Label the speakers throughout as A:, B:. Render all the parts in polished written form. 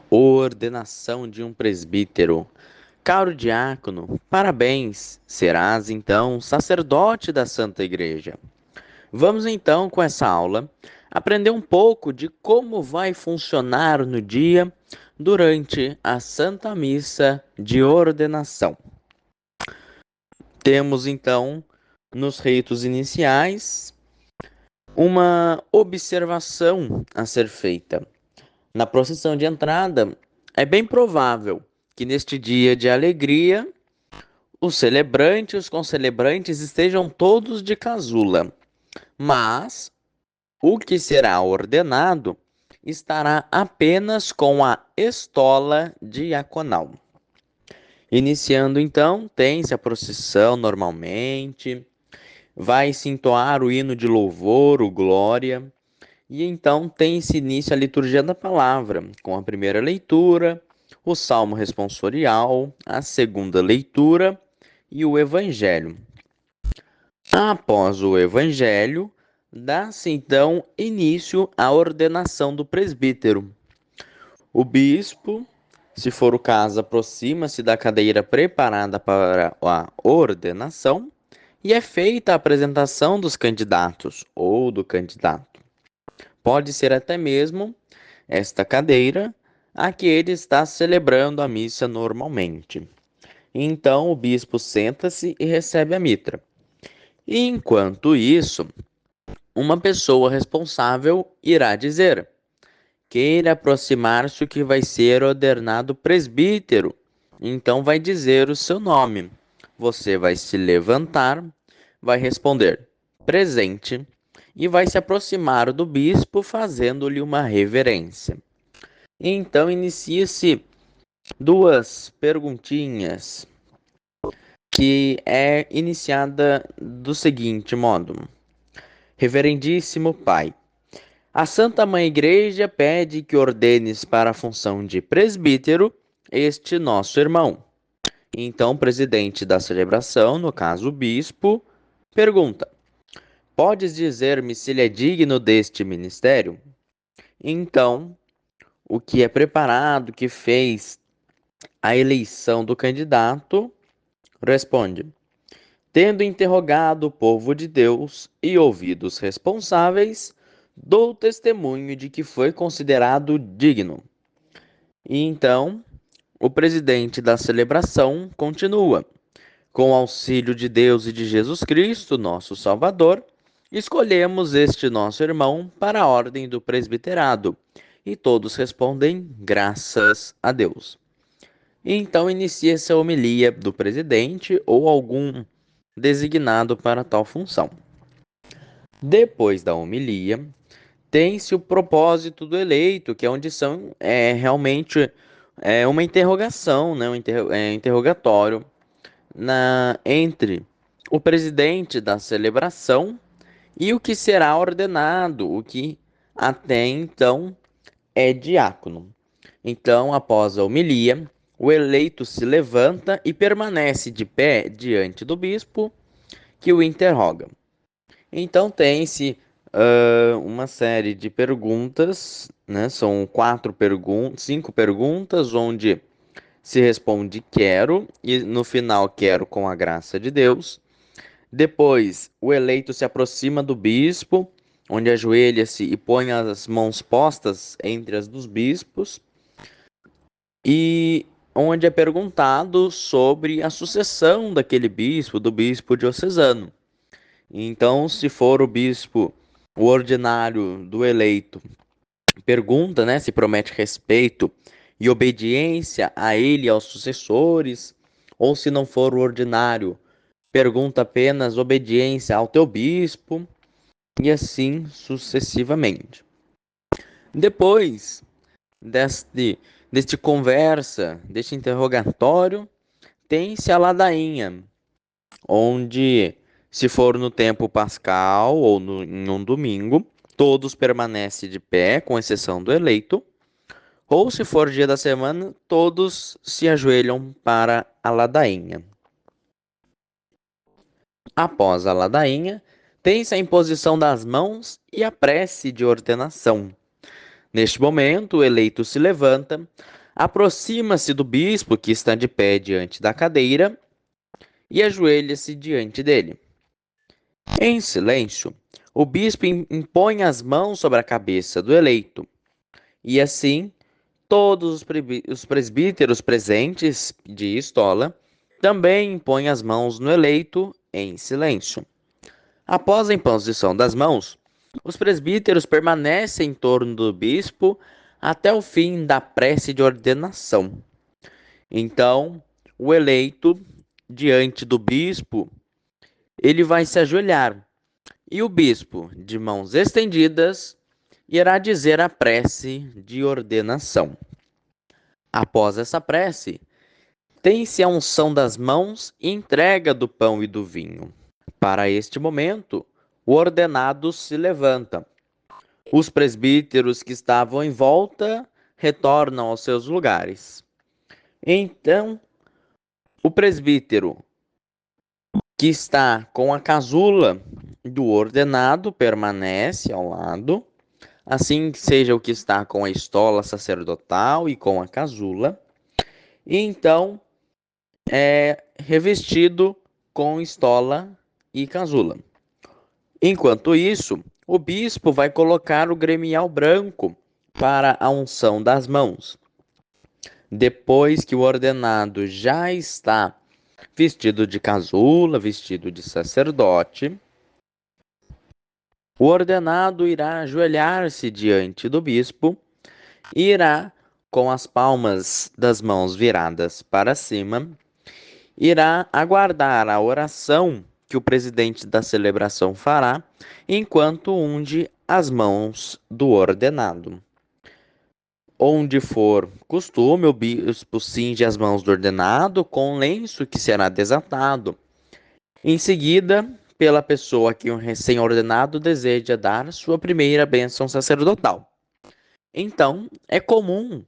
A: Ordenação de um presbítero. Caro diácono, parabéns! Serás então sacerdote da Santa Igreja. Vamos então, com essa aula, aprender um pouco de como vai funcionar no dia durante a Santa Missa de ordenação. Temos então, nos ritos iniciais, uma observação a ser feita. Na procissão de entrada, é bem provável que neste dia de alegria, os celebrantes e os concelebrantes estejam todos de casula, mas o que será ordenado estará apenas com a estola diaconal. Iniciando então, tem-se a procissão normalmente, vai-se entoar o hino de louvor, o glória, e então tem-se início a liturgia da palavra, com a primeira leitura, o salmo responsorial, a segunda leitura e o evangelho. Após o evangelho, dá-se então início à ordenação do presbítero. O bispo, se for o caso, aproxima-se da cadeira preparada para a ordenação e é feita a apresentação dos candidatos ou do candidato. Pode ser até mesmo esta cadeira a que ele está celebrando a missa normalmente. Então o bispo senta-se e recebe a mitra. E enquanto isso, uma pessoa responsável irá dizer: queira aproximar-se o que vai ser ordenado presbítero. Então vai dizer o seu nome. Você vai se levantar, vai responder presente e vai se aproximar do bispo fazendo-lhe uma reverência. Então inicia-se duas perguntinhas que é iniciada do seguinte modo: Reverendíssimo Pai, a Santa Mãe Igreja pede que ordenes para a função de presbítero este nosso irmão. Então, o presidente da celebração, no caso o bispo, pergunta: Podes dizer-me se ele é digno deste ministério? Então, o que é preparado, que fez a eleição do candidato, responde: Tendo interrogado o povo de Deus e ouvido os responsáveis, dou testemunho de que foi considerado digno. E então, o presidente da celebração continua: Com o auxílio de Deus e de Jesus Cristo, nosso Salvador, escolhemos este nosso irmão para a ordem do presbiterado. E todos respondem: graças a Deus. E então inicia-se a homilia do presidente ou algum designado para tal função. Depois da homilia, tem-se o propósito do eleito, que é onde são realmente uma interrogação, né, interrogatório entre o presidente da celebração e o que será ordenado, o que até então é diácono. Então, após a homilia, o eleito se levanta e permanece de pé diante do bispo, que o interroga. Então, tem-se uma série de perguntas, né? São cinco perguntas, onde se responde quero, e no final quero com a graça de Deus. Depois, o eleito se aproxima do bispo, onde ajoelha-se e põe as mãos postas entre as dos bispos, e onde é perguntado sobre a sucessão daquele bispo, do bispo diocesano. Então, se for o bispo, o ordinário do eleito, pergunta, né, se promete respeito e obediência a ele e aos sucessores, ou se não for o ordinário, pergunta apenas obediência ao teu bispo, e assim sucessivamente. Depois deste conversa, deste interrogatório, tem-se a ladainha, onde, se for no tempo pascal ou em um domingo, todos permanecem de pé, com exceção do eleito, ou se for dia da semana, todos se ajoelham para a ladainha. Após a ladainha, tem-se a imposição das mãos e a prece de ordenação. Neste momento, o eleito se levanta, aproxima-se do bispo que está de pé diante da cadeira e ajoelha-se diante dele. Em silêncio, o bispo impõe as mãos sobre a cabeça do eleito, e assim todos os presbíteros presentes de estola também impõem as mãos no eleito em silêncio. Após a imposição das mãos, os presbíteros permanecem em torno do bispo até o fim da prece de ordenação. Então, o eleito, diante do bispo, ele vai se ajoelhar, e o bispo, de mãos estendidas, irá dizer a prece de ordenação. Após essa prece, tem-se a unção das mãos e entrega do pão e do vinho. Para este momento, o ordenado se levanta. Os presbíteros que estavam em volta retornam aos seus lugares. Então, o presbítero que está com a casula do ordenado permanece ao lado, assim seja o que está com a estola sacerdotal e com a casula, e então é revestido com estola e casula. Enquanto isso, o bispo vai colocar o gremial branco para a unção das mãos. Depois que o ordenado já está vestido de casula, vestido de sacerdote, o ordenado irá ajoelhar-se diante do bispo e irá, com as palmas das mãos viradas para cima, irá aguardar a oração que o presidente da celebração fará, enquanto unge as mãos do ordenado. Onde for costume, o bispo cinge as mãos do ordenado com lenço que será desatado. Em seguida, pela pessoa que o recém-ordenado deseja dar sua primeira bênção sacerdotal. Então, é comum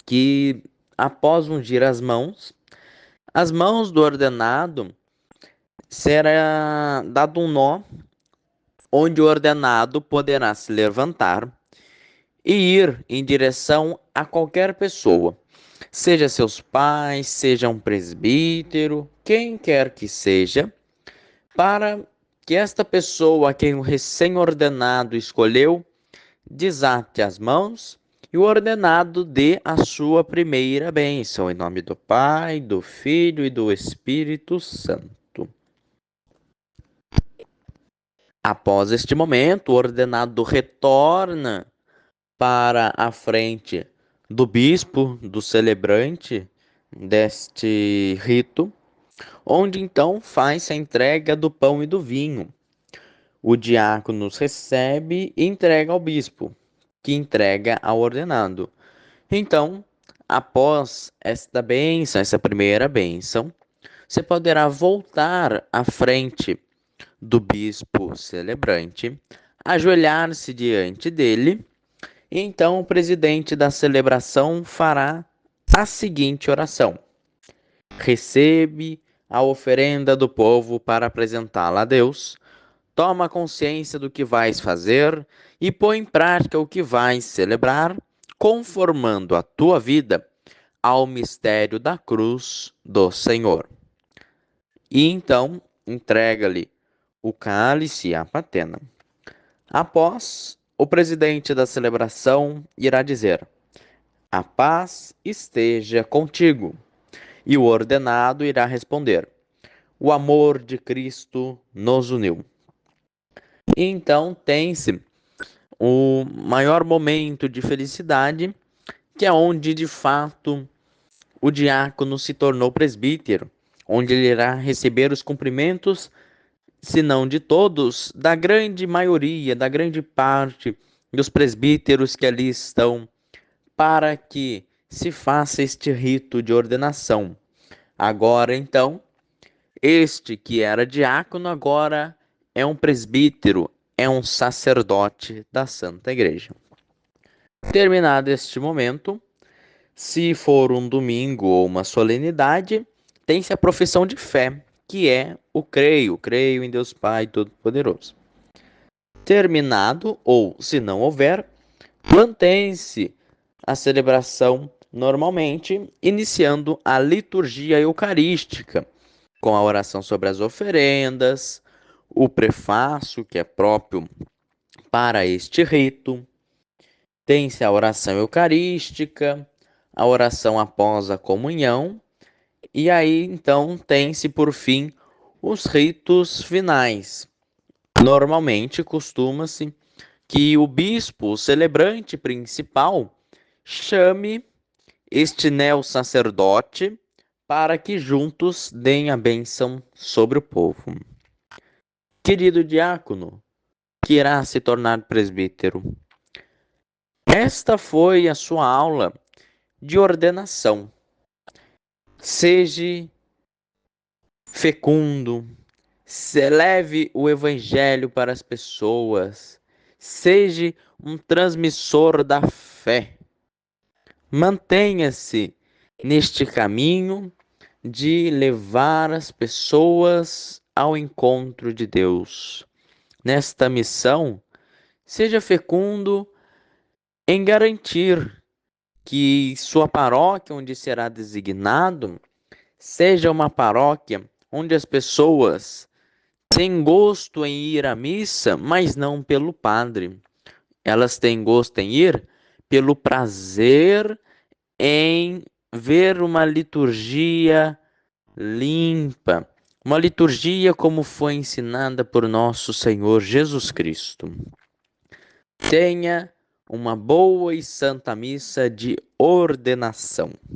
A: que, após ungir as mãos do ordenado será dado um nó, onde o ordenado poderá se levantar e ir em direção a qualquer pessoa, seja seus pais, seja um presbítero, quem quer que seja, para que esta pessoa a quem o recém-ordenado escolheu desate as mãos e o ordenado dê a sua primeira bênção, em nome do Pai, do Filho e do Espírito Santo. Após este momento, o ordenado retorna para a frente do bispo, do celebrante deste rito, onde então faz a entrega do pão e do vinho. O diácono recebe e entrega ao bispo, que entrega ao ordenado. Então, após esta bênção, essa primeira bênção, você poderá voltar à frente do bispo celebrante, ajoelhar-se diante dele, e então o presidente da celebração fará a seguinte oração: recebe a oferenda do povo para apresentá-la a Deus, toma consciência do que vais fazer e põe em prática o que vais celebrar, conformando a tua vida ao mistério da cruz do Senhor. E então entrega-lhe o cálice e a patena. Após, o presidente da celebração irá dizer: a paz esteja contigo. E o ordenado irá responder: o amor de Cristo nos uniu. E então tem-se o maior momento de felicidade, que é onde de fato o diácono se tornou presbítero, onde ele irá receber os cumprimentos, se não de todos, da grande maioria, da grande parte dos presbíteros que ali estão, para que se faça este rito de ordenação. Agora, então, este que era diácono, agora é um presbítero, é um sacerdote da Santa Igreja. Terminado este momento, se for um domingo ou uma solenidade, tem-se a profissão de fé, que é o creio em Deus Pai Todo-Poderoso. Terminado, ou se não houver, Mantém-se a celebração normalmente, iniciando a liturgia eucarística, com a oração sobre as oferendas, o prefácio, que é próprio para este rito, tem-se a oração eucarística, a oração após a comunhão, e aí então tem-se por fim os ritos finais. Normalmente costuma-se que o bispo, o celebrante principal, chame este neo-sacerdote para que juntos deem a bênção sobre o povo. Querido diácono, que irá se tornar presbítero, esta foi a sua aula de ordenação. Seja fecundo, leve o evangelho para as pessoas, seja um transmissor da fé. Mantenha-se neste caminho de levar as pessoas ao encontro de Deus. Nesta missão, seja fecundo em garantir que sua paróquia, onde será designado, seja uma paróquia onde as pessoas têm gosto em ir à missa, mas não pelo padre. Elas têm gosto em ir pelo prazer em ver uma liturgia limpa, uma liturgia como foi ensinada por nosso Senhor Jesus Cristo. Tenha uma boa e santa missa de ordenação.